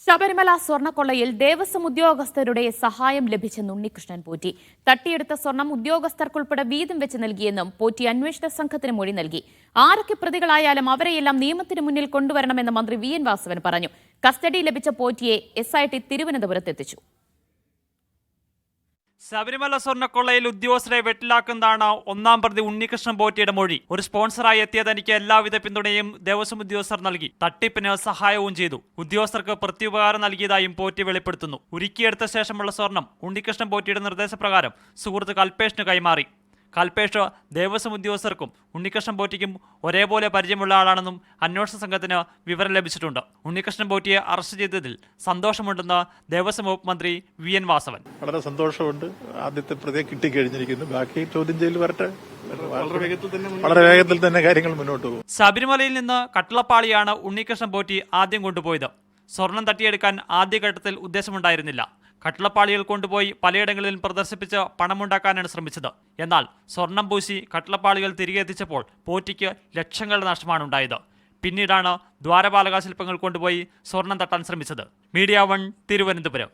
ശബരിമല സ്വർണ്ണക്കൊള്ളയിൽ ദേവസ്വം ഉദ്യോഗസ്ഥരുടെ സഹായം ലഭിച്ചെന്ന് ഉണ്ണികൃഷ്ണൻ പോറ്റി. തട്ടിയെടുത്ത സ്വർണം ഉദ്യോഗസ്ഥർക്കുൾപ്പെടെ വീതം വെച്ച് നൽകിയെന്നും പോറ്റി അന്വേഷണ സംഘത്തിന് മൊഴി നൽകി. ആരൊക്കെ പ്രതികളായാലും അവരെയെല്ലാം നിയമത്തിന് മുന്നിൽ കൊണ്ടുവരണമെന്ന് മന്ത്രി വി എൻ വാസവൻ പറഞ്ഞു. കസ്റ്റഡി ലഭിച്ച പോറ്റിയെ SIT തിരുവനന്തപുരത്തെത്തിച്ചു. ശബരിമല സ്വർണ്ണക്കൊള്ളയിൽ ഉദ്യോഗസ്ഥരെ വെട്ടിലാക്കുന്നതാണ് ഒന്നാം പ്രതി ഉണ്ണികൃഷ്ണൻ പോറ്റിയുടെ മൊഴി. ഒരു സ്പോൺസറായി എത്തിയ തനിക്ക് എല്ലാവിധ പിന്തുണയും ദേവസ്വം ഉദ്യോഗസ്ഥർ നൽകി. തട്ടിപ്പിന് സഹായവും ചെയ്തു. ഉദ്യോഗസ്ഥർക്ക് പ്രത്യുപകാരം നൽകിയതായും പോറ്റി വെളിപ്പെടുത്തുന്നു. ഉരുക്കിയെടുത്ത ശേഷമുള്ള സ്വർണം ഉണ്ണികൃഷ്ണൻ പോറ്റിയുടെ നിർദ്ദേശപ്രകാരം സുഹൃത്ത് കൽപേഷിന് കൈമാറി. കൽപേഷ് ദേവസ്വം ഉദ്യോഗസ്ഥർക്കും ഉണ്ണികൃഷ്ണൻ പോറ്റിക്കും ഒരേപോലെ പരിചയമുള്ള ആളാണെന്നും അന്വേഷണ സംഘത്തിന് വിവരം ലഭിച്ചിട്ടുണ്ട്. ഉണ്ണികൃഷ്ണൻ പോറ്റിയെ അറസ്റ്റ് ചെയ്തതിൽ സന്തോഷമുണ്ടെന്ന് ദേവസ്വം വകുപ്പ് മന്ത്രി വി എൻ വാസവൻ. വളരെ സന്തോഷമുണ്ട്. ആദ്യത്തെ പ്രതിയെ കിട്ടിക്കഴിഞ്ഞിരിക്കുന്നു. ബാക്കി ചോദ്യം ചെയ്യൽ വരട്ടെ. വളരെ വേഗത്തിൽ തന്നെ കാര്യങ്ങൾ മുന്നോട്ട് പോകും. ശബരിമലയിൽ നിന്ന് കട്ടളപ്പാളിയാണ് ഉണ്ണികൃഷ്ണൻ പോറ്റി ആദ്യം കൊണ്ടുപോയത്. സ്വർണം തട്ടിയെടുക്കാൻ ആദ്യഘട്ടത്തിൽ ഉദ്ദേശമുണ്ടായിരുന്നില്ല. കട്ടളപ്പാളികൾ കൊണ്ടുപോയി പലയിടങ്ങളിലും പ്രദർശിപ്പിച്ച് പണമുണ്ടാക്കാനാണ് ശ്രമിച്ചത്. എന്നാൽ സ്വർണം പൂശി കട്ടളപ്പാളികൾ തിരികെ എത്തിച്ചപ്പോൾ പോറ്റിക്ക് ലക്ഷങ്ങളുടെ നഷ്ടമാണ് ഉണ്ടായത്. പിന്നീടാണ് ദ്വാരപാലക ശില്പങ്ങൾ കൊണ്ടുപോയി സ്വർണം തട്ടാൻ ശ്രമിച്ചത്. മീഡിയ 1 തിരുവനന്തപുരം.